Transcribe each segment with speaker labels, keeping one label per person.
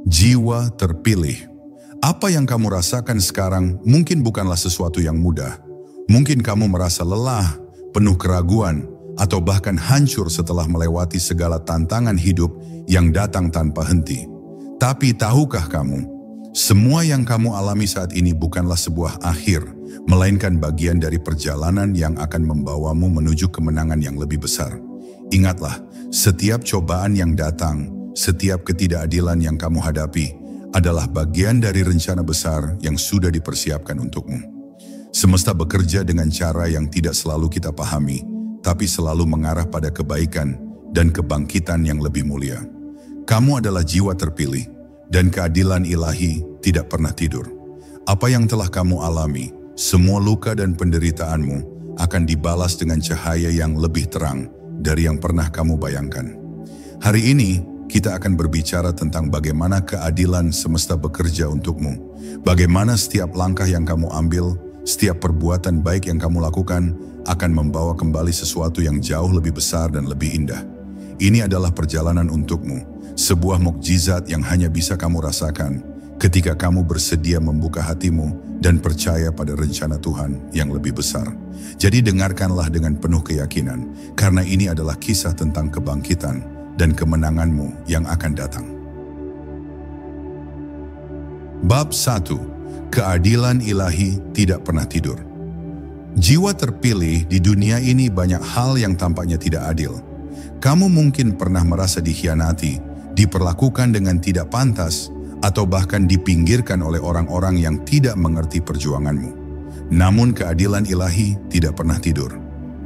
Speaker 1: Jiwa terpilih. Apa yang kamu rasakan sekarang mungkin bukanlah sesuatu yang mudah. Mungkin kamu merasa lelah, penuh keraguan, atau bahkan hancur setelah melewati segala tantangan hidup yang datang tanpa henti. Tapi tahukah kamu, semua yang kamu alami saat ini bukanlah sebuah akhir, melainkan bagian dari perjalanan yang akan membawamu menuju kemenangan yang lebih besar. Ingatlah, setiap cobaan yang datang, setiap ketidakadilan yang kamu hadapi, adalah bagian dari rencana besar yang sudah dipersiapkan untukmu. Semesta bekerja dengan cara yang tidak selalu kita pahami, tapi selalu mengarah pada kebaikan dan kebangkitan yang lebih mulia. Kamu adalah jiwa terpilih, dan keadilan ilahi tidak pernah tidur. Apa yang telah kamu alami, semua luka dan penderitaanmu akan dibalas dengan cahaya yang lebih terang dari yang pernah kamu bayangkan. Hari ini, kita akan berbicara tentang bagaimana keadilan semesta bekerja untukmu. Bagaimana setiap langkah yang kamu ambil, setiap perbuatan baik yang kamu lakukan akan membawa kembali sesuatu yang jauh lebih besar dan lebih indah. Ini adalah perjalanan untukmu, sebuah mukjizat yang hanya bisa kamu rasakan ketika kamu bersedia membuka hatimu dan percaya pada rencana Tuhan yang lebih besar. Jadi dengarkanlah dengan penuh keyakinan, karena ini adalah kisah tentang kebangkitan dan kemenanganmu yang akan datang. Bab 1. Keadilan ilahi tidak pernah tidur. Jiwa terpilih di dunia ini banyak hal yang tampaknya tidak adil. Kamu mungkin pernah merasa dikhianati, diperlakukan dengan tidak pantas, atau bahkan dipinggirkan oleh orang-orang yang tidak mengerti perjuanganmu. Namun keadilan ilahi tidak pernah tidur.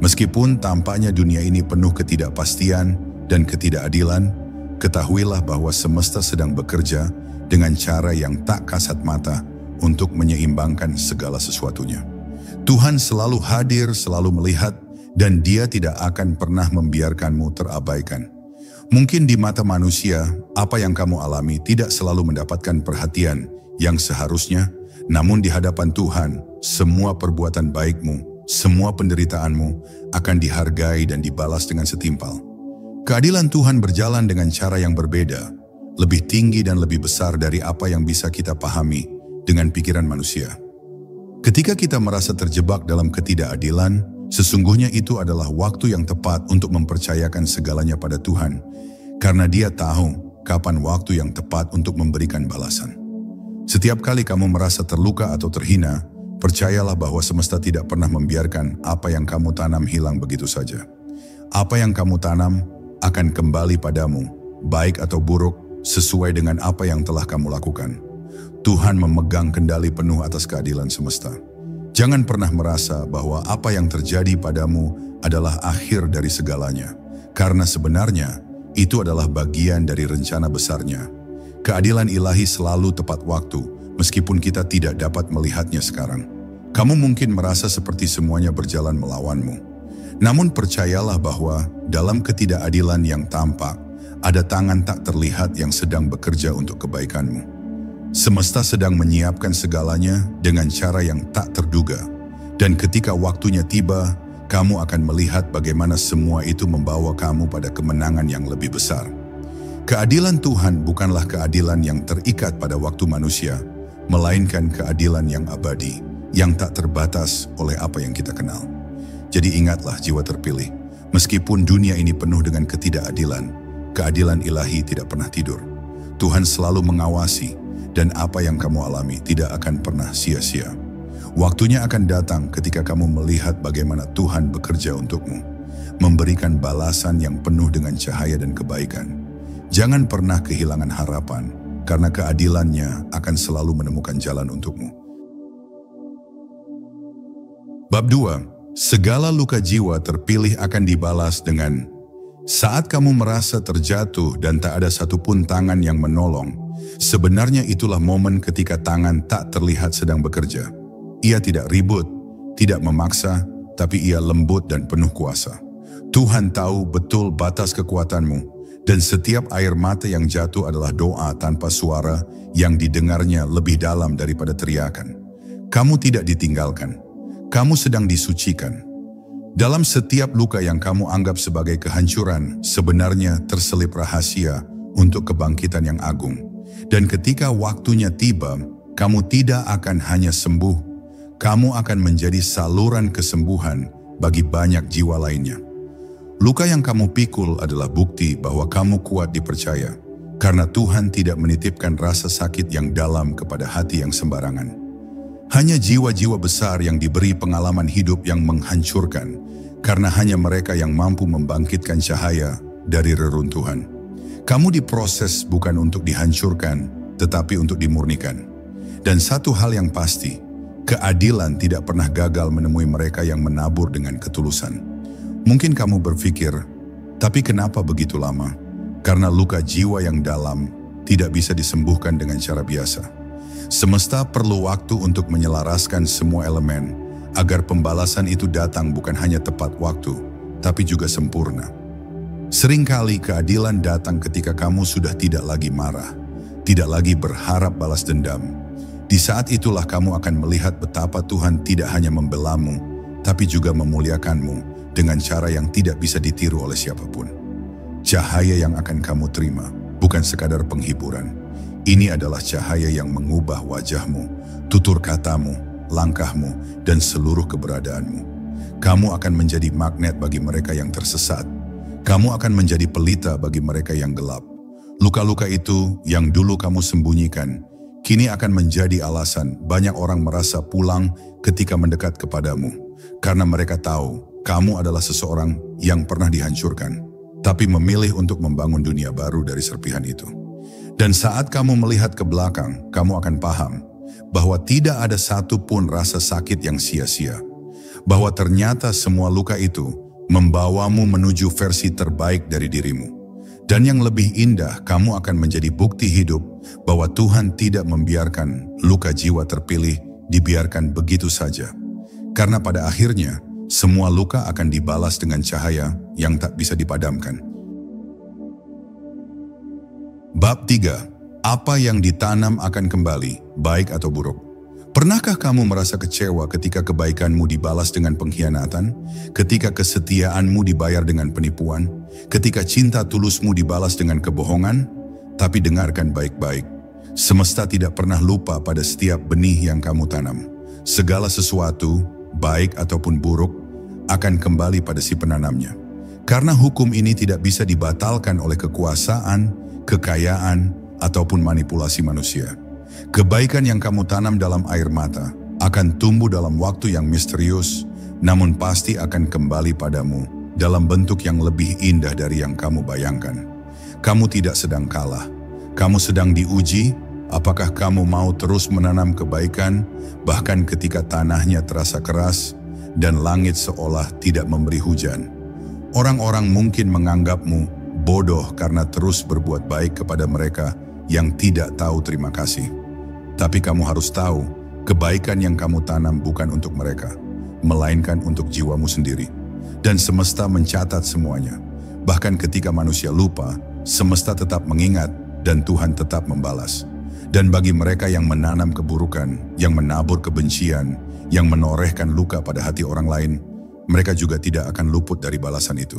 Speaker 1: Meskipun tampaknya dunia ini penuh ketidakpastian dan ketidakadilan, ketahuilah bahwa semesta sedang bekerja dengan cara yang tak kasat mata untuk menyeimbangkan segala sesuatunya. Tuhan selalu hadir, selalu melihat, dan Dia tidak akan pernah membiarkanmu terabaikan. Mungkin di mata manusia, apa yang kamu alami tidak selalu mendapatkan perhatian yang seharusnya, namun di hadapan Tuhan, semua perbuatan baikmu, semua penderitaanmu akan dihargai dan dibalas dengan setimpal. Keadilan Tuhan berjalan dengan cara yang berbeda, lebih tinggi dan lebih besar dari apa yang bisa kita pahami dengan pikiran manusia. Ketika kita merasa terjebak dalam ketidakadilan, sesungguhnya itu adalah waktu yang tepat untuk mempercayakan segalanya pada Tuhan, karena Dia tahu kapan waktu yang tepat untuk memberikan balasan. Setiap kali kamu merasa terluka atau terhina, percayalah bahwa semesta tidak pernah membiarkan apa yang kamu tanam hilang begitu saja. Apa yang kamu tanam akan kembali padamu, baik atau buruk, sesuai dengan apa yang telah kamu lakukan. Tuhan memegang kendali penuh atas keadilan semesta. Jangan pernah merasa bahwa apa yang terjadi padamu adalah akhir dari segalanya, karena sebenarnya itu adalah bagian dari rencana besarnya. Keadilan ilahi selalu tepat waktu, meskipun kita tidak dapat melihatnya sekarang. Kamu mungkin merasa seperti semuanya berjalan melawanmu. Namun percayalah bahwa dalam ketidakadilan yang tampak, ada tangan tak terlihat yang sedang bekerja untuk kebaikanmu. Semesta sedang menyiapkan segalanya dengan cara yang tak terduga. Dan ketika waktunya tiba, kamu akan melihat bagaimana semua itu membawa kamu pada kemenangan yang lebih besar. Keadilan Tuhan bukanlah keadilan yang terikat pada waktu manusia, melainkan keadilan yang abadi, yang tak terbatas oleh apa yang kita kenal. Jadi ingatlah jiwa terpilih, meskipun dunia ini penuh dengan ketidakadilan, keadilan ilahi tidak pernah tidur. Tuhan selalu mengawasi, dan apa yang kamu alami tidak akan pernah sia-sia. Waktunya akan datang ketika kamu melihat bagaimana Tuhan bekerja untukmu, memberikan balasan yang penuh dengan cahaya dan kebaikan. Jangan pernah kehilangan harapan, karena keadilannya akan selalu menemukan jalan untukmu. Bab 2. Segala luka jiwa terpilih akan dibalas dengan, saat kamu merasa terjatuh dan tak ada satupun tangan yang menolong, sebenarnya itulah momen ketika tangan tak terlihat sedang bekerja. Ia tidak ribut, tidak memaksa, tapi ia lembut dan penuh kuasa. Tuhan tahu betul batas kekuatanmu, dan setiap air mata yang jatuh adalah doa tanpa suara yang didengarnya lebih dalam daripada teriakan. Kamu tidak ditinggalkan, kamu sedang disucikan. Dalam setiap luka yang kamu anggap sebagai kehancuran, sebenarnya terselip rahasia untuk kebangkitan yang agung. Dan ketika waktunya tiba, kamu tidak akan hanya sembuh, kamu akan menjadi saluran kesembuhan bagi banyak jiwa lainnya. Luka yang kamu pikul adalah bukti bahwa kamu kuat dipercaya, karena Tuhan tidak menitipkan rasa sakit yang dalam kepada hati yang sembarangan. Hanya jiwa-jiwa besar yang diberi pengalaman hidup yang menghancurkan, karena hanya mereka yang mampu membangkitkan cahaya dari reruntuhan. Kamu diproses bukan untuk dihancurkan, tetapi untuk dimurnikan. Dan satu hal yang pasti, keadilan tidak pernah gagal menemui mereka yang menabur dengan ketulusan. Mungkin kamu berpikir, tapi kenapa begitu lama? Karena luka jiwa yang dalam tidak bisa disembuhkan dengan cara biasa. Semesta perlu waktu untuk menyelaraskan semua elemen, agar pembalasan itu datang bukan hanya tepat waktu, tapi juga sempurna. Seringkali keadilan datang ketika kamu sudah tidak lagi marah, tidak lagi berharap balas dendam. Di saat itulah kamu akan melihat betapa Tuhan tidak hanya membelamu, tapi juga memuliakanmu dengan cara yang tidak bisa ditiru oleh siapapun. Cahaya yang akan kamu terima bukan sekadar penghiburan. Ini adalah cahaya yang mengubah wajahmu, tutur katamu, langkahmu, dan seluruh keberadaanmu. Kamu akan menjadi magnet bagi mereka yang tersesat. Kamu akan menjadi pelita bagi mereka yang gelap. Luka-luka itu yang dulu kamu sembunyikan, kini akan menjadi alasan banyak orang merasa pulang ketika mendekat kepadamu. Karena mereka tahu kamu adalah seseorang yang pernah dihancurkan, tapi memilih untuk membangun dunia baru dari serpihan itu. Dan saat kamu melihat ke belakang, kamu akan paham bahwa tidak ada satu pun rasa sakit yang sia-sia. Bahwa ternyata semua luka itu membawamu menuju versi terbaik dari dirimu. Dan yang lebih indah, kamu akan menjadi bukti hidup bahwa Tuhan tidak membiarkan luka jiwa terpilih dibiarkan begitu saja. Karena pada akhirnya, semua luka akan dibalas dengan cahaya yang tak bisa dipadamkan. Bab 3. Apa yang ditanam akan kembali, baik atau buruk. Pernahkah kamu merasa kecewa ketika kebaikanmu dibalas dengan pengkhianatan, ketika kesetiaanmu dibayar dengan penipuan, ketika cinta tulusmu dibalas dengan kebohongan? Tapi dengarkan baik-baik, semesta tidak pernah lupa pada setiap benih yang kamu tanam. Segala sesuatu, baik ataupun buruk, akan kembali pada si penanamnya. Karena hukum ini tidak bisa dibatalkan oleh kekuasaan, kekayaan, ataupun manipulasi manusia. Kebaikan yang kamu tanam dalam air mata akan tumbuh dalam waktu yang misterius, namun pasti akan kembali padamu dalam bentuk yang lebih indah dari yang kamu bayangkan. Kamu tidak sedang kalah, kamu sedang diuji. Apakah kamu mau terus menanam kebaikan, bahkan ketika tanahnya terasa keras dan langit seolah tidak memberi hujan? Orang-orang mungkin menganggapmu bodoh karena terus berbuat baik kepada mereka yang tidak tahu terima kasih. Tapi kamu harus tahu, kebaikan yang kamu tanam bukan untuk mereka, melainkan untuk jiwamu sendiri. Dan semesta mencatat semuanya. Bahkan ketika manusia lupa, semesta tetap mengingat dan Tuhan tetap membalas. Dan bagi mereka yang menanam keburukan, yang menabur kebencian, yang menorehkan luka pada hati orang lain, mereka juga tidak akan luput dari balasan itu.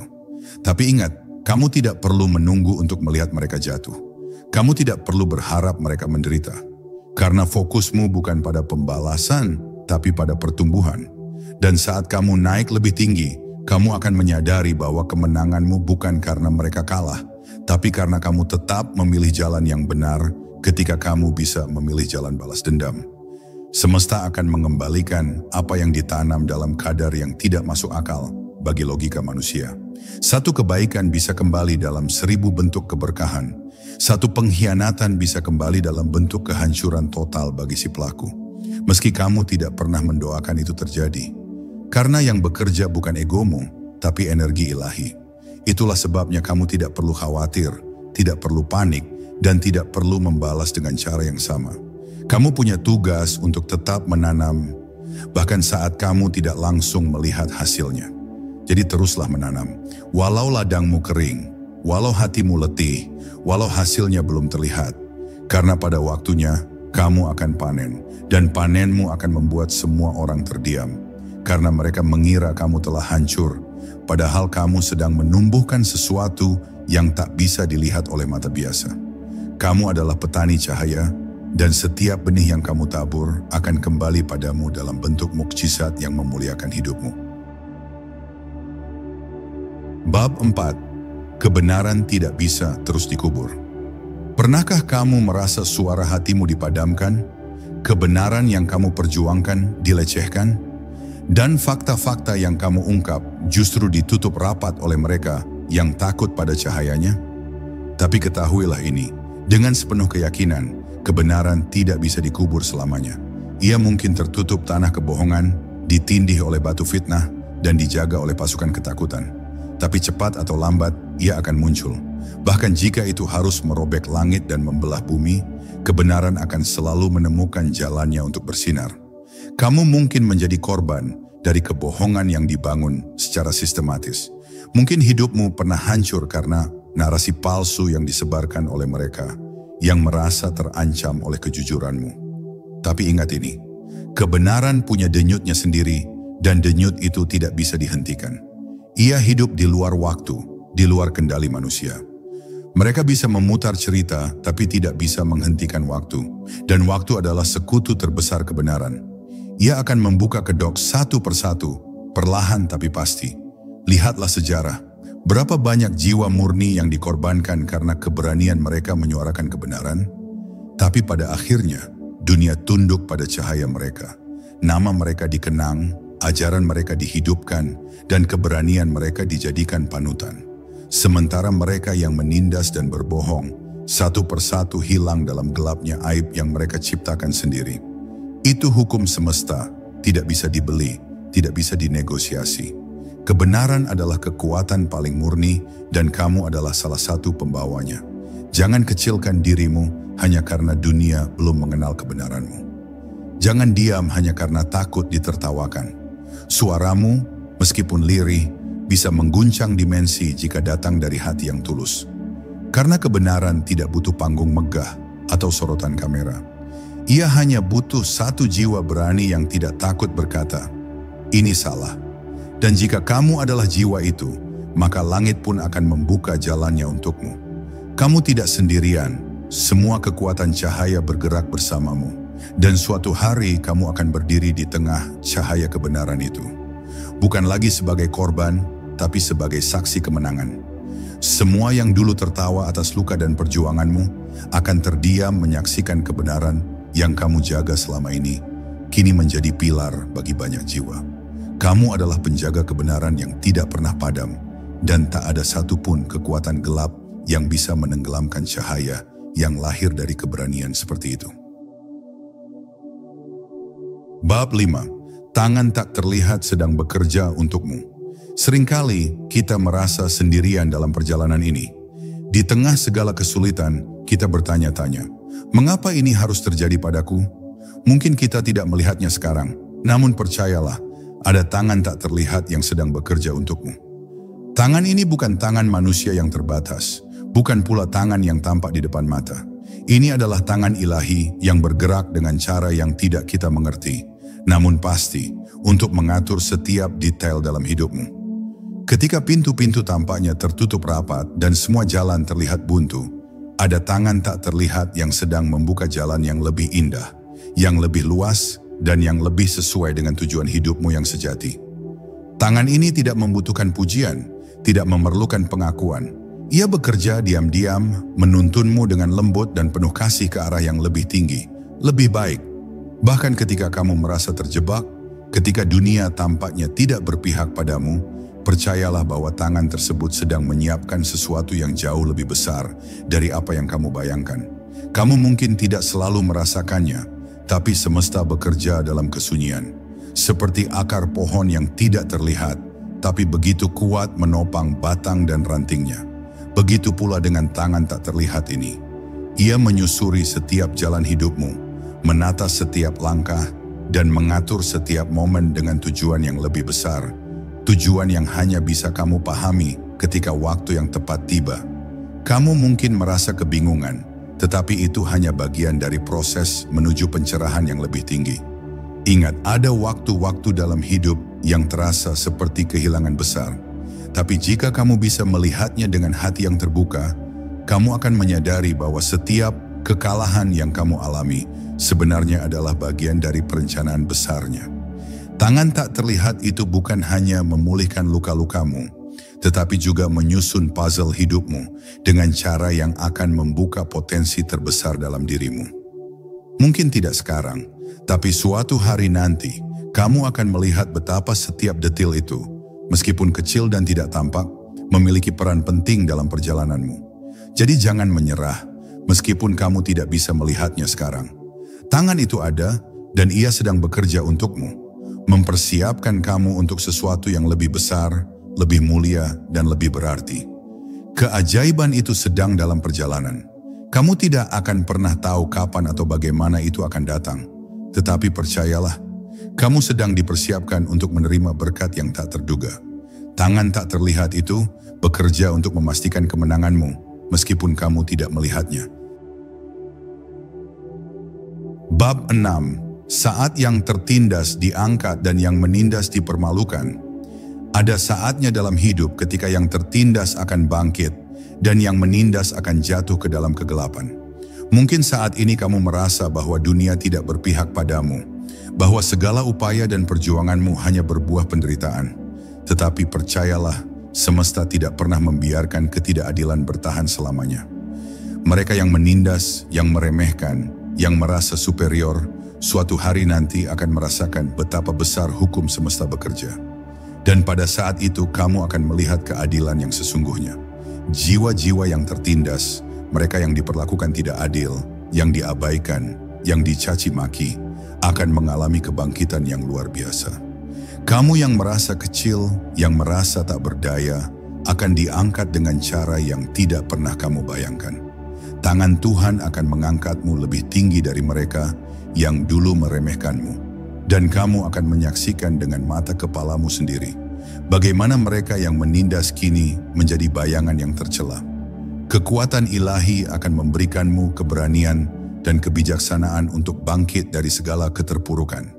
Speaker 1: Tapi ingat, kamu tidak perlu menunggu untuk melihat mereka jatuh. Kamu tidak perlu berharap mereka menderita. Karena fokusmu bukan pada pembalasan, tapi pada pertumbuhan. Dan saat kamu naik lebih tinggi, kamu akan menyadari bahwa kemenanganmu bukan karena mereka kalah, tapi karena kamu tetap memilih jalan yang benar ketika kamu bisa memilih jalan balas dendam. Semesta akan mengembalikan apa yang ditanam dalam kadar yang tidak masuk akal bagi logika manusia. Satu kebaikan bisa kembali dalam 1000 bentuk keberkahan. Satu pengkhianatan bisa kembali dalam bentuk kehancuran total bagi si pelaku. Meski kamu tidak pernah mendoakan itu terjadi. Karena yang bekerja bukan egomu, tapi energi ilahi. Itulah sebabnya kamu tidak perlu khawatir, tidak perlu panik, dan tidak perlu membalas dengan cara yang sama. Kamu punya tugas untuk tetap menanam, bahkan saat kamu tidak langsung melihat hasilnya. Jadi teruslah menanam, walau ladangmu kering, walau hatimu letih, walau hasilnya belum terlihat. Karena pada waktunya, kamu akan panen, dan panenmu akan membuat semua orang terdiam. Karena mereka mengira kamu telah hancur, padahal kamu sedang menumbuhkan sesuatu yang tak bisa dilihat oleh mata biasa. Kamu adalah petani cahaya, dan setiap benih yang kamu tabur akan kembali padamu dalam bentuk mukjizat yang memuliakan hidupmu. Bab 4. Kebenaran tidak bisa terus dikubur. Pernahkah kamu merasa suara hatimu dipadamkan, kebenaran yang kamu perjuangkan dilecehkan, dan fakta-fakta yang kamu ungkap justru ditutup rapat oleh mereka yang takut pada cahayanya? Tapi ketahuilah ini, dengan sepenuh keyakinan, kebenaran tidak bisa dikubur selamanya. Ia mungkin tertutup tanah kebohongan, ditindih oleh batu fitnah, dan dijaga oleh pasukan ketakutan. Tapi cepat atau lambat, ia akan muncul. Bahkan jika itu harus merobek langit dan membelah bumi, kebenaran akan selalu menemukan jalannya untuk bersinar. Kamu mungkin menjadi korban dari kebohongan yang dibangun secara sistematis. Mungkin hidupmu pernah hancur karena narasi palsu yang disebarkan oleh mereka yang merasa terancam oleh kejujuranmu. Tapi ingat ini, kebenaran punya denyutnya sendiri dan denyut itu tidak bisa dihentikan. Ia hidup di luar waktu, di luar kendali manusia. Mereka bisa memutar cerita tapi tidak bisa menghentikan waktu. Dan waktu adalah sekutu terbesar kebenaran. Ia akan membuka kedok satu persatu, perlahan tapi pasti. Lihatlah sejarah. Berapa banyak jiwa murni yang dikorbankan karena keberanian mereka menyuarakan kebenaran? Tapi pada akhirnya, dunia tunduk pada cahaya mereka. Nama mereka dikenang, ajaran mereka dihidupkan, dan keberanian mereka dijadikan panutan. Sementara mereka yang menindas dan berbohong, satu persatu hilang dalam gelapnya aib yang mereka ciptakan sendiri. Itu hukum semesta, tidak bisa dibeli, tidak bisa dinegosiasi. Kebenaran adalah kekuatan paling murni dan kamu adalah salah satu pembawanya. Jangan kecilkan dirimu hanya karena dunia belum mengenal kebenaranmu. Jangan diam hanya karena takut ditertawakan. Suaramu, meskipun lirih, bisa mengguncang dimensi jika datang dari hati yang tulus. Karena kebenaran tidak butuh panggung megah atau sorotan kamera. Ia hanya butuh satu jiwa berani yang tidak takut berkata, "Ini salah." Dan jika kamu adalah jiwa itu, maka langit pun akan membuka jalannya untukmu. Kamu tidak sendirian, semua kekuatan cahaya bergerak bersamamu. Dan suatu hari kamu akan berdiri di tengah cahaya kebenaran itu. Bukan lagi sebagai korban, tapi sebagai saksi kemenangan. Semua yang dulu tertawa atas luka dan perjuanganmu, akan terdiam menyaksikan kebenaran yang kamu jaga selama ini, kini menjadi pilar bagi banyak jiwa. Kamu adalah penjaga kebenaran yang tidak pernah padam, dan tak ada satupun kekuatan gelap yang bisa menenggelamkan cahaya yang lahir dari keberanian seperti itu. Bab 5. Tangan tak terlihat sedang bekerja untukmu. Seringkali kita merasa sendirian dalam perjalanan ini. Di tengah segala kesulitan, kita bertanya-tanya, mengapa ini harus terjadi padaku? Mungkin kita tidak melihatnya sekarang, namun percayalah, ada tangan tak terlihat yang sedang bekerja untukmu. Tangan ini bukan tangan manusia yang terbatas, bukan pula tangan yang tampak di depan mata. Ini adalah tangan ilahi yang bergerak dengan cara yang tidak kita mengerti, namun pasti untuk mengatur setiap detail dalam hidupmu. Ketika pintu-pintu tampaknya tertutup rapat dan semua jalan terlihat buntu, ada tangan tak terlihat yang sedang membuka jalan yang lebih indah, yang lebih luas, dan yang lebih sesuai dengan tujuan hidupmu yang sejati. Tangan ini tidak membutuhkan pujian, tidak memerlukan pengakuan. Ia bekerja diam-diam, menuntunmu dengan lembut dan penuh kasih ke arah yang lebih tinggi, lebih baik. Bahkan ketika kamu merasa terjebak, ketika dunia tampaknya tidak berpihak padamu, percayalah bahwa tangan tersebut sedang menyiapkan sesuatu yang jauh lebih besar dari apa yang kamu bayangkan. Kamu mungkin tidak selalu merasakannya, tapi semesta bekerja dalam kesunyian, seperti akar pohon yang tidak terlihat, tapi begitu kuat menopang batang dan rantingnya. Begitu pula dengan tangan tak terlihat ini. Ia menyusuri setiap jalan hidupmu, menata setiap langkah, dan mengatur setiap momen dengan tujuan yang lebih besar, tujuan yang hanya bisa kamu pahami ketika waktu yang tepat tiba. Kamu mungkin merasa kebingungan, tetapi itu hanya bagian dari proses menuju pencerahan yang lebih tinggi. Ingat, ada waktu-waktu dalam hidup yang terasa seperti kehilangan besar. Tapi jika kamu bisa melihatnya dengan hati yang terbuka, kamu akan menyadari bahwa setiap kekalahan yang kamu alami sebenarnya adalah bagian dari perencanaan besarnya. Tangan tak terlihat itu bukan hanya memulihkan luka-lukamu, tetapi juga menyusun puzzle hidupmu dengan cara yang akan membuka potensi terbesar dalam dirimu. Mungkin tidak sekarang, tapi suatu hari nanti, kamu akan melihat betapa setiap detil itu, meskipun kecil dan tidak tampak, memiliki peran penting dalam perjalananmu. Jadi jangan menyerah, meskipun kamu tidak bisa melihatnya sekarang. Tangan itu ada, dan ia sedang bekerja untukmu, mempersiapkan kamu untuk sesuatu yang lebih besar, lebih mulia, dan lebih berarti. Keajaiban itu sedang dalam perjalanan. Kamu tidak akan pernah tahu kapan atau bagaimana itu akan datang. Tetapi percayalah, kamu sedang dipersiapkan untuk menerima berkat yang tak terduga. Tangan tak terlihat itu bekerja untuk memastikan kemenanganmu, meskipun kamu tidak melihatnya. Bab 6. Saat yang tertindas diangkat dan yang menindas dipermalukan. Ada saatnya dalam hidup ketika yang tertindas akan bangkit dan yang menindas akan jatuh ke dalam kegelapan. Mungkin saat ini kamu merasa bahwa dunia tidak berpihak padamu, bahwa segala upaya dan perjuanganmu hanya berbuah penderitaan. Tetapi percayalah, semesta tidak pernah membiarkan ketidakadilan bertahan selamanya. Mereka yang menindas, yang meremehkan, yang merasa superior, suatu hari nanti akan merasakan betapa besar hukum semesta bekerja. Dan pada saat itu kamu akan melihat keadilan yang sesungguhnya. Jiwa-jiwa yang tertindas, mereka yang diperlakukan tidak adil, yang diabaikan, yang dicaci maki, akan mengalami kebangkitan yang luar biasa. Kamu yang merasa kecil, yang merasa tak berdaya, akan diangkat dengan cara yang tidak pernah kamu bayangkan. Tangan Tuhan akan mengangkatmu lebih tinggi dari mereka yang dulu meremehkanmu. Dan kamu akan menyaksikan dengan mata kepalamu sendiri bagaimana mereka yang menindas kini menjadi bayangan yang tercela. Kekuatan ilahi akan memberikanmu keberanian dan kebijaksanaan untuk bangkit dari segala keterpurukan.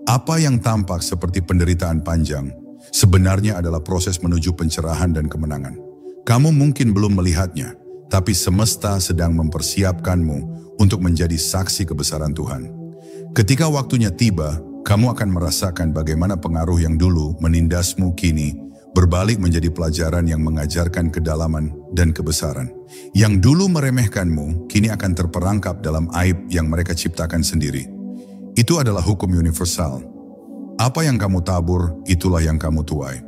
Speaker 1: Apa yang tampak seperti penderitaan panjang, sebenarnya adalah proses menuju pencerahan dan kemenangan. Kamu mungkin belum melihatnya, tapi semesta sedang mempersiapkanmu untuk menjadi saksi kebesaran Tuhan. Ketika waktunya tiba, kamu akan merasakan bagaimana pengaruh yang dulu menindasmu kini berbalik menjadi pelajaran yang mengajarkan kedalaman dan kebesaran. Yang dulu meremehkanmu, kini akan terperangkap dalam aib yang mereka ciptakan sendiri. Itu adalah hukum universal. Apa yang kamu tabur, itulah yang kamu tuai.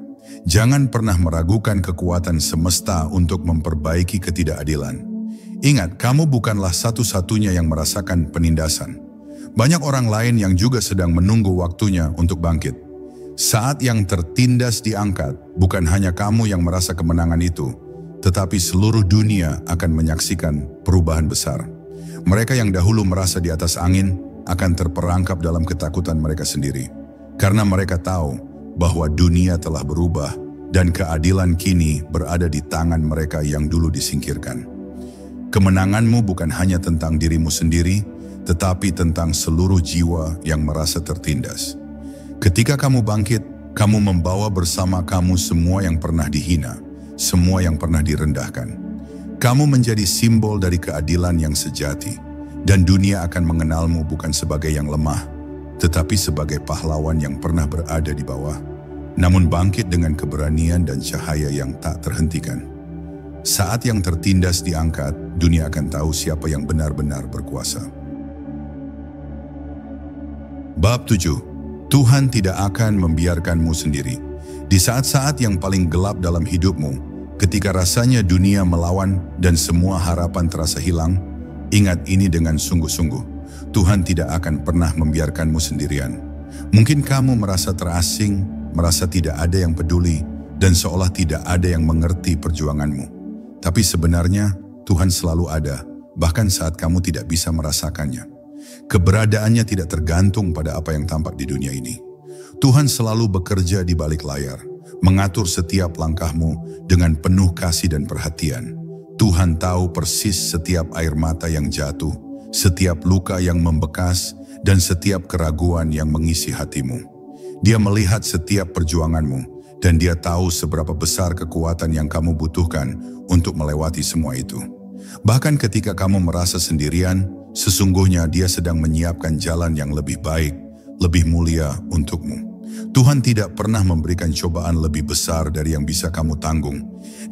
Speaker 1: Jangan pernah meragukan kekuatan semesta untuk memperbaiki ketidakadilan. Ingat, kamu bukanlah satu-satunya yang merasakan penindasan. Banyak orang lain yang juga sedang menunggu waktunya untuk bangkit. Saat yang tertindas diangkat, bukan hanya kamu yang merasa kemenangan itu, tetapi seluruh dunia akan menyaksikan perubahan besar. Mereka yang dahulu merasa di atas angin akan terperangkap dalam ketakutan mereka sendiri. Karena mereka tahu bahwa dunia telah berubah dan keadilan kini berada di tangan mereka yang dulu disingkirkan. Kemenanganmu bukan hanya tentang dirimu sendiri, tetapi tentang seluruh jiwa yang merasa tertindas. Ketika kamu bangkit, kamu membawa bersama kamu semua yang pernah dihina, semua yang pernah direndahkan. Kamu menjadi simbol dari keadilan yang sejati, dan dunia akan mengenalmu bukan sebagai yang lemah, tetapi sebagai pahlawan yang pernah berada di bawah, namun bangkit dengan keberanian dan cahaya yang tak terhentikan. Saat yang tertindas diangkat, dunia akan tahu siapa yang benar-benar berkuasa. Bab 7. Tuhan tidak akan membiarkanmu sendiri. Di saat-saat yang paling gelap dalam hidupmu, ketika rasanya dunia melawan dan semua harapan terasa hilang, ingat ini dengan sungguh-sungguh. Tuhan tidak akan pernah membiarkanmu sendirian. Mungkin kamu merasa terasing, merasa tidak ada yang peduli, dan seolah tidak ada yang mengerti perjuanganmu. Tapi sebenarnya Tuhan selalu ada, bahkan saat kamu tidak bisa merasakannya. Keberadaannya tidak tergantung pada apa yang tampak di dunia ini. Tuhan selalu bekerja di balik layar, mengatur setiap langkahmu dengan penuh kasih dan perhatian. Tuhan tahu persis setiap air mata yang jatuh, setiap luka yang membekas, dan setiap keraguan yang mengisi hatimu. Dia melihat setiap perjuanganmu, dan Dia tahu seberapa besar kekuatan yang kamu butuhkan untuk melewati semua itu. Bahkan ketika kamu merasa sendirian, sesungguhnya Dia sedang menyiapkan jalan yang lebih baik, lebih mulia untukmu. Tuhan tidak pernah memberikan cobaan lebih besar dari yang bisa kamu tanggung,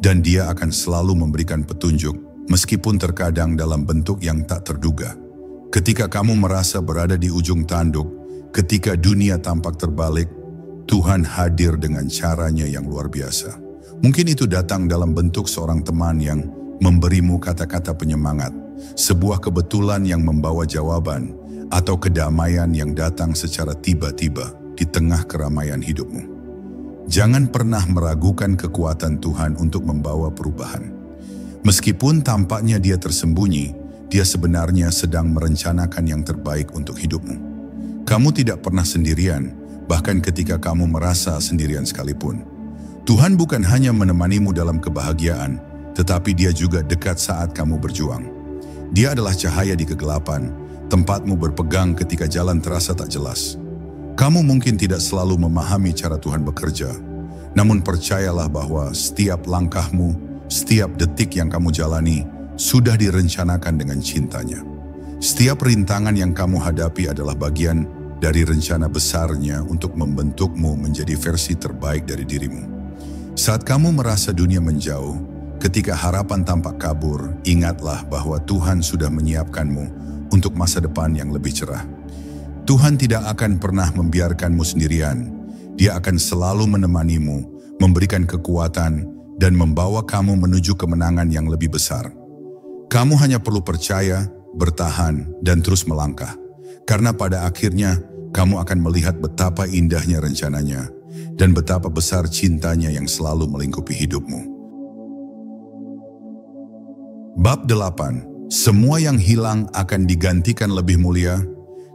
Speaker 1: dan Dia akan selalu memberikan petunjuk, meskipun terkadang dalam bentuk yang tak terduga. Ketika kamu merasa berada di ujung tanduk, ketika dunia tampak terbalik, Tuhan hadir dengan caranya yang luar biasa. Mungkin itu datang dalam bentuk seorang teman yang memberimu kata-kata penyemangat, sebuah kebetulan yang membawa jawaban, atau kedamaian yang datang secara tiba-tiba di tengah keramaian hidupmu. Jangan pernah meragukan kekuatan Tuhan untuk membawa perubahan. Meskipun tampaknya Dia tersembunyi, Dia sebenarnya sedang merencanakan yang terbaik untuk hidupmu. Kamu tidak pernah sendirian, bahkan ketika kamu merasa sendirian sekalipun. Tuhan bukan hanya menemanimu dalam kebahagiaan, tetapi Dia juga dekat saat kamu berjuang. Dia adalah cahaya di kegelapan, tempatmu berpegang ketika jalan terasa tak jelas. Kamu mungkin tidak selalu memahami cara Tuhan bekerja, namun percayalah bahwa setiap langkahmu, setiap detik yang kamu jalani, sudah direncanakan dengan cintanya. Setiap rintangan yang kamu hadapi adalah bagian dari rencana besarnya untuk membentukmu menjadi versi terbaik dari dirimu. Saat kamu merasa dunia menjauh, ketika harapan tampak kabur, ingatlah bahwa Tuhan sudah menyiapkanmu untuk masa depan yang lebih cerah. Tuhan tidak akan pernah membiarkanmu sendirian. Dia akan selalu menemanimu, memberikan kekuatan, dan membawa kamu menuju kemenangan yang lebih besar. Kamu hanya perlu percaya, bertahan, dan terus melangkah. Karena pada akhirnya, kamu akan melihat betapa indahnya rencananya, dan betapa besar cintanya yang selalu melingkupi hidupmu. Bab 8. Semua yang hilang akan digantikan lebih mulia.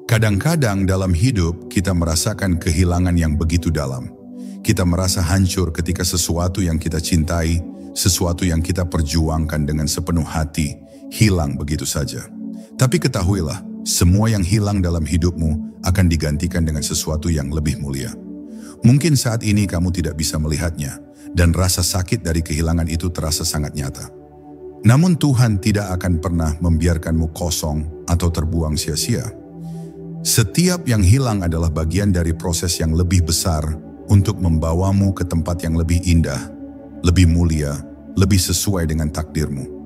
Speaker 1: Kadang-kadang dalam hidup kita merasakan kehilangan yang begitu dalam. Kita merasa hancur ketika sesuatu yang kita cintai, sesuatu yang kita perjuangkan dengan sepenuh hati, hilang begitu saja. Tapi ketahuilah, semua yang hilang dalam hidupmu akan digantikan dengan sesuatu yang lebih mulia. Mungkin saat ini kamu tidak bisa melihatnya, dan rasa sakit dari kehilangan itu terasa sangat nyata. Namun Tuhan tidak akan pernah membiarkanmu kosong atau terbuang sia-sia. Setiap yang hilang adalah bagian dari proses yang lebih besar untuk membawamu ke tempat yang lebih indah, lebih mulia, lebih sesuai dengan takdirmu.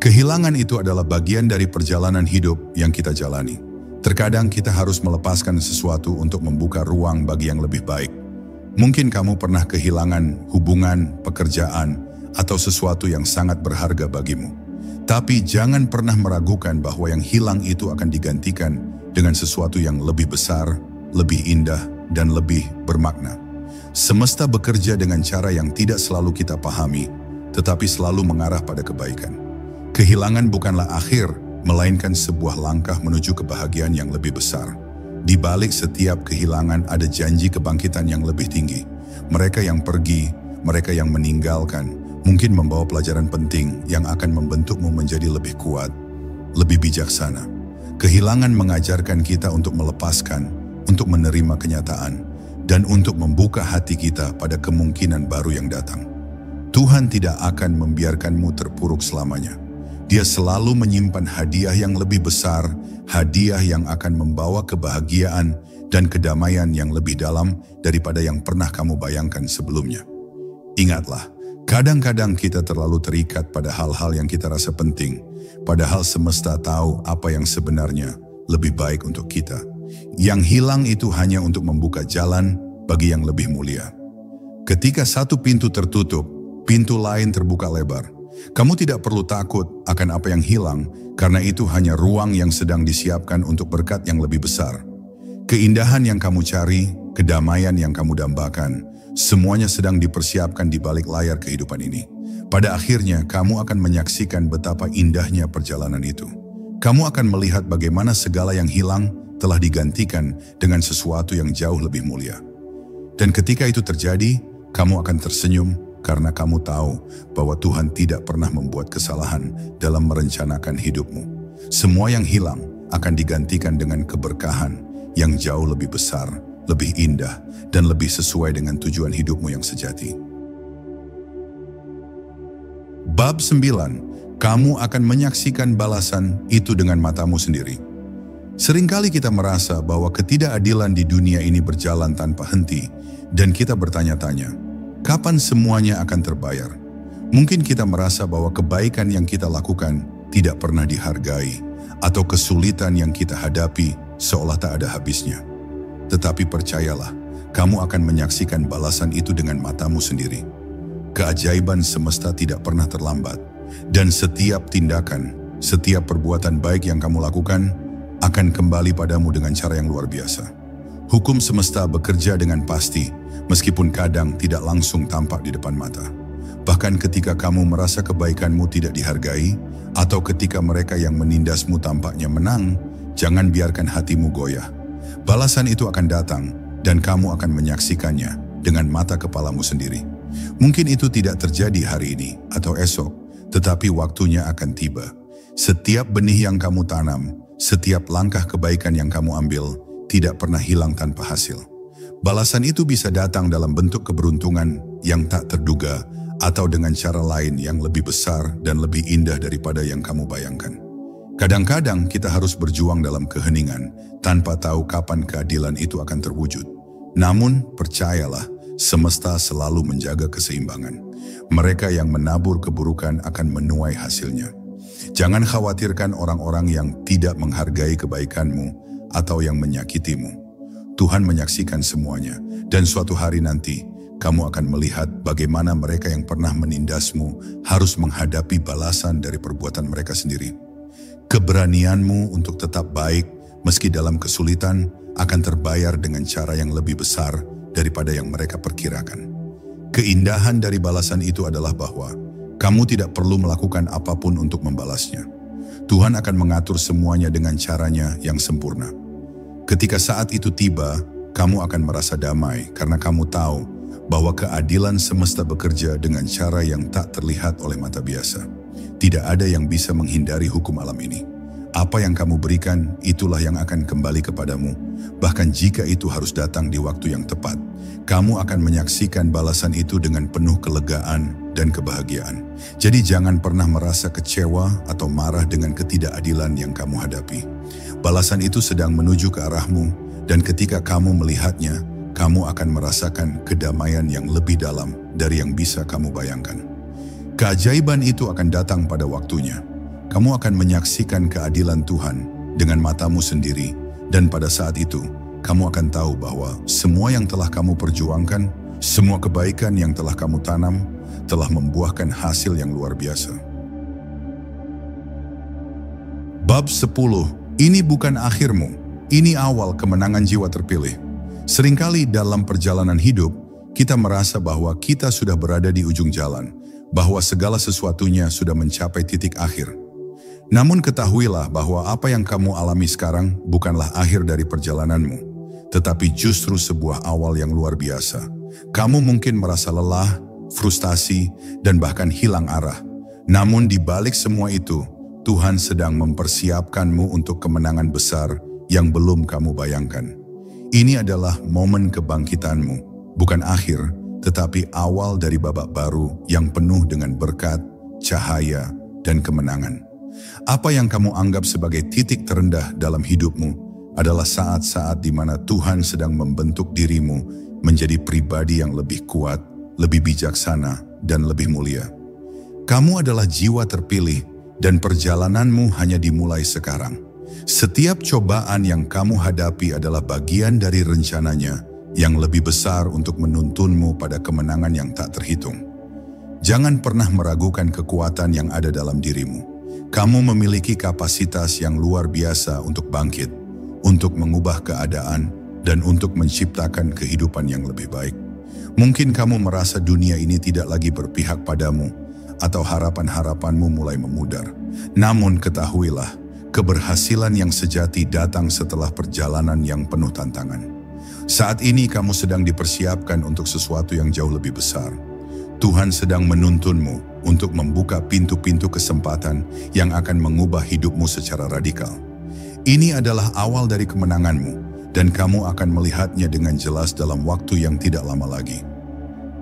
Speaker 1: Kehilangan itu adalah bagian dari perjalanan hidup yang kita jalani. Terkadang kita harus melepaskan sesuatu untuk membuka ruang bagi yang lebih baik. Mungkin kamu pernah kehilangan hubungan, pekerjaan, atau sesuatu yang sangat berharga bagimu. Tapi jangan pernah meragukan bahwa yang hilang itu akan digantikan dengan sesuatu yang lebih besar, lebih indah, dan lebih bermakna. Semesta bekerja dengan cara yang tidak selalu kita pahami, tetapi selalu mengarah pada kebaikan. Kehilangan bukanlah akhir, melainkan sebuah langkah menuju kebahagiaan yang lebih besar. Di balik setiap kehilangan ada janji kebangkitan yang lebih tinggi. Mereka yang pergi, mereka yang meninggalkan, mungkin membawa pelajaran penting yang akan membentukmu menjadi lebih kuat, lebih bijaksana. Kehilangan mengajarkan kita untuk melepaskan, untuk menerima kenyataan, dan untuk membuka hati kita pada kemungkinan baru yang datang. Tuhan tidak akan membiarkanmu terpuruk selamanya. Dia selalu menyimpan hadiah yang lebih besar, hadiah yang akan membawa kebahagiaan dan kedamaian yang lebih dalam daripada yang pernah kamu bayangkan sebelumnya. Ingatlah, kadang-kadang kita terlalu terikat pada hal-hal yang kita rasa penting, padahal semesta tahu apa yang sebenarnya lebih baik untuk kita. Yang hilang itu hanya untuk membuka jalan bagi yang lebih mulia. Ketika satu pintu tertutup, pintu lain terbuka lebar. Kamu tidak perlu takut akan apa yang hilang, karena itu hanya ruang yang sedang disiapkan untuk berkat yang lebih besar. Keindahan yang kamu cari, kedamaian yang kamu dambakan, semuanya sedang dipersiapkan di balik layar kehidupan ini. Pada akhirnya, kamu akan menyaksikan betapa indahnya perjalanan itu. Kamu akan melihat bagaimana segala yang hilang telah digantikan dengan sesuatu yang jauh lebih mulia. Dan ketika itu terjadi, kamu akan tersenyum karena kamu tahu bahwa Tuhan tidak pernah membuat kesalahan dalam merencanakan hidupmu. Semua yang hilang akan digantikan dengan keberkahan yang jauh lebih besar, lebih indah, dan lebih sesuai dengan tujuan hidupmu yang sejati. Bab 9. Kamu akan menyaksikan balasan itu dengan matamu sendiri. Seringkali kita merasa bahwa ketidakadilan di dunia ini berjalan tanpa henti, dan kita bertanya-tanya, kapan semuanya akan terbayar? Mungkin kita merasa bahwa kebaikan yang kita lakukan tidak pernah dihargai, atau kesulitan yang kita hadapi seolah tak ada habisnya. Tetapi percayalah, kamu akan menyaksikan balasan itu dengan matamu sendiri. Keajaiban semesta tidak pernah terlambat, dan setiap tindakan, setiap perbuatan baik yang kamu lakukan akan kembali padamu dengan cara yang luar biasa. Hukum semesta bekerja dengan pasti, meskipun kadang tidak langsung tampak di depan mata. Bahkan ketika kamu merasa kebaikanmu tidak dihargai, atau ketika mereka yang menindasmu tampaknya menang, jangan biarkan hatimu goyah. Balasan itu akan datang, dan kamu akan menyaksikannya dengan mata kepalamu sendiri. Mungkin itu tidak terjadi hari ini atau esok, tetapi waktunya akan tiba. Setiap benih yang kamu tanam, setiap langkah kebaikan yang kamu ambil, tidak pernah hilang tanpa hasil. Balasan itu bisa datang dalam bentuk keberuntungan yang tak terduga, atau dengan cara lain yang lebih besar dan lebih indah daripada yang kamu bayangkan. Kadang-kadang kita harus berjuang dalam keheningan, tanpa tahu kapan keadilan itu akan terwujud. Namun, percayalah, semesta selalu menjaga keseimbangan. Mereka yang menabur keburukan akan menuai hasilnya. Jangan khawatirkan orang-orang yang tidak menghargai kebaikanmu atau yang menyakitimu. Tuhan menyaksikan semuanya, dan suatu hari nanti kamu akan melihat bagaimana mereka yang pernah menindasmu harus menghadapi balasan dari perbuatan mereka sendiri. Keberanianmu untuk tetap baik meski dalam kesulitan akan terbayar dengan cara yang lebih besar daripada yang mereka perkirakan. Keindahan dari balasan itu adalah bahwa kamu tidak perlu melakukan apapun untuk membalasnya. Tuhan akan mengatur semuanya dengan caranya yang sempurna. Ketika saat itu tiba, kamu akan merasa damai karena kamu tahu bahwa keadilan semesta bekerja dengan cara yang tak terlihat oleh mata biasa. Tidak ada yang bisa menghindari hukum alam ini. Apa yang kamu berikan, itulah yang akan kembali kepadamu. Bahkan jika itu harus datang di waktu yang tepat, kamu akan menyaksikan balasan itu dengan penuh kelegaan dan kebahagiaan. Jadi jangan pernah merasa kecewa atau marah dengan ketidakadilan yang kamu hadapi. Balasan itu sedang menuju ke arahmu, dan ketika kamu melihatnya, kamu akan merasakan kedamaian yang lebih dalam dari yang bisa kamu bayangkan. Keajaiban itu akan datang pada waktunya. Kamu akan menyaksikan keadilan Tuhan dengan matamu sendiri, dan pada saat itu, kamu akan tahu bahwa semua yang telah kamu perjuangkan, semua kebaikan yang telah kamu tanam, telah membuahkan hasil yang luar biasa. Bab 10. Ini bukan akhirmu, ini awal kemenangan jiwa terpilih. Seringkali dalam perjalanan hidup, kita merasa bahwa kita sudah berada di ujung jalan, bahwa segala sesuatunya sudah mencapai titik akhir. Namun ketahuilah bahwa apa yang kamu alami sekarang bukanlah akhir dari perjalananmu, tetapi justru sebuah awal yang luar biasa. Kamu mungkin merasa lelah, frustasi, dan bahkan hilang arah. Namun di balik semua itu, Tuhan sedang mempersiapkanmu untuk kemenangan besar yang belum kamu bayangkan. Ini adalah momen kebangkitanmu, bukan akhir, tetapi awal dari babak baru yang penuh dengan berkat, cahaya, dan kemenangan. Apa yang kamu anggap sebagai titik terendah dalam hidupmu adalah saat-saat di mana Tuhan sedang membentuk dirimu menjadi pribadi yang lebih kuat, lebih bijaksana, dan lebih mulia. Kamu adalah jiwa terpilih, dan perjalananmu hanya dimulai sekarang. Setiap cobaan yang kamu hadapi adalah bagian dari rencananya yang lebih besar untuk menuntunmu pada kemenangan yang tak terhitung. Jangan pernah meragukan kekuatan yang ada dalam dirimu. Kamu memiliki kapasitas yang luar biasa untuk bangkit, untuk mengubah keadaan, dan untuk menciptakan kehidupan yang lebih baik. Mungkin kamu merasa dunia ini tidak lagi berpihak padamu, atau harapan-harapanmu mulai memudar. Namun ketahuilah, keberhasilan yang sejati datang setelah perjalanan yang penuh tantangan. Saat ini kamu sedang dipersiapkan untuk sesuatu yang jauh lebih besar. Tuhan sedang menuntunmu untuk membuka pintu-pintu kesempatan yang akan mengubah hidupmu secara radikal. Ini adalah awal dari kemenanganmu, dan kamu akan melihatnya dengan jelas dalam waktu yang tidak lama lagi.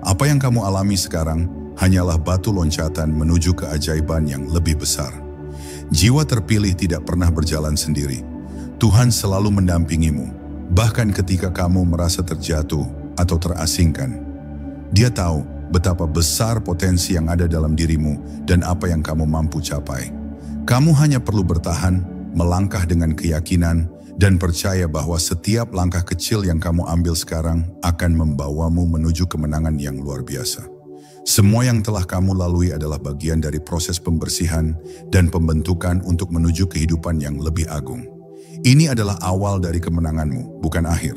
Speaker 1: Apa yang kamu alami sekarang hanyalah batu loncatan menuju keajaiban yang lebih besar. Jiwa terpilih tidak pernah berjalan sendiri. Tuhan selalu mendampingimu, bahkan ketika kamu merasa terjatuh atau terasingkan. Dia tahu betapa besar potensi yang ada dalam dirimu dan apa yang kamu mampu capai. Kamu hanya perlu bertahan, melangkah dengan keyakinan, dan percaya bahwa setiap langkah kecil yang kamu ambil sekarang akan membawamu menuju kemenangan yang luar biasa. Semua yang telah kamu lalui adalah bagian dari proses pembersihan dan pembentukan untuk menuju kehidupan yang lebih agung. Ini adalah awal dari kemenanganmu, bukan akhir.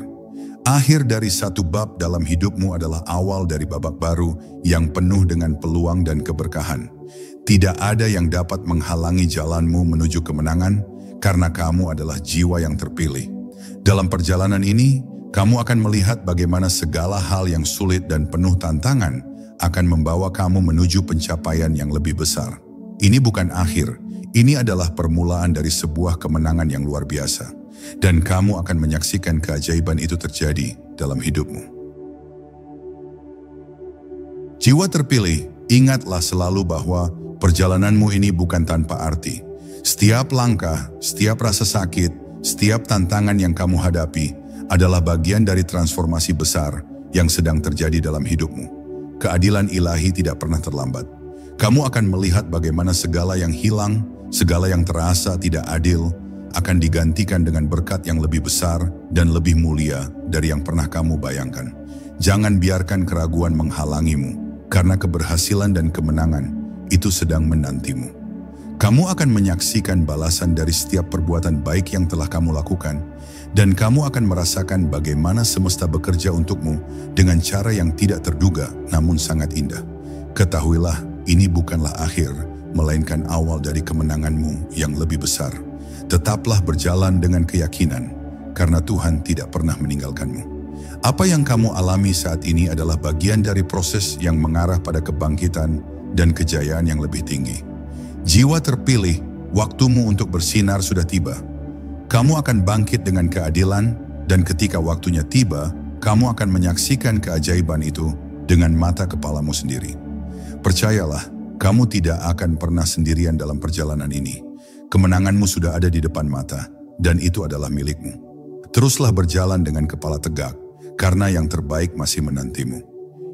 Speaker 1: Akhir dari satu bab dalam hidupmu adalah awal dari babak baru yang penuh dengan peluang dan keberkahan. Tidak ada yang dapat menghalangi jalanmu menuju kemenangan karena kamu adalah jiwa yang terpilih. Dalam perjalanan ini, kamu akan melihat bagaimana segala hal yang sulit dan penuh tantangan akan membawa kamu menuju pencapaian yang lebih besar. Ini bukan akhir, ini adalah permulaan dari sebuah kemenangan yang luar biasa. Dan kamu akan menyaksikan keajaiban itu terjadi dalam hidupmu. Jiwa terpilih, ingatlah selalu bahwa perjalananmu ini bukan tanpa arti. Setiap langkah, setiap rasa sakit, setiap tantangan yang kamu hadapi adalah bagian dari transformasi besar yang sedang terjadi dalam hidupmu. Keadilan ilahi tidak pernah terlambat. Kamu akan melihat bagaimana segala yang hilang, segala yang terasa tidak adil, akan digantikan dengan berkat yang lebih besar dan lebih mulia dari yang pernah kamu bayangkan. Jangan biarkan keraguan menghalangimu, karena keberhasilan dan kemenangan itu sedang menantimu. Kamu akan menyaksikan balasan dari setiap perbuatan baik yang telah kamu lakukan, dan kamu akan merasakan bagaimana semesta bekerja untukmu dengan cara yang tidak terduga namun sangat indah. Ketahuilah, ini bukanlah akhir, melainkan awal dari kemenanganmu yang lebih besar. Tetaplah berjalan dengan keyakinan, karena Tuhan tidak pernah meninggalkanmu. Apa yang kamu alami saat ini adalah bagian dari proses yang mengarah pada kebangkitan dan kejayaan yang lebih tinggi. Jiwa terpilih, waktumu untuk bersinar sudah tiba. Kamu akan bangkit dengan keadilan, dan ketika waktunya tiba, kamu akan menyaksikan keajaiban itu dengan mata kepalamu sendiri. Percayalah, kamu tidak akan pernah sendirian dalam perjalanan ini. Kemenanganmu sudah ada di depan mata, dan itu adalah milikmu. Teruslah berjalan dengan kepala tegak, karena yang terbaik masih menantimu.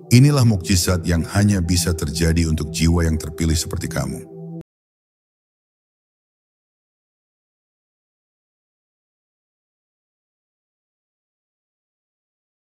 Speaker 1: Inilah mukjizat yang hanya bisa terjadi untuk jiwa yang terpilih seperti kamu.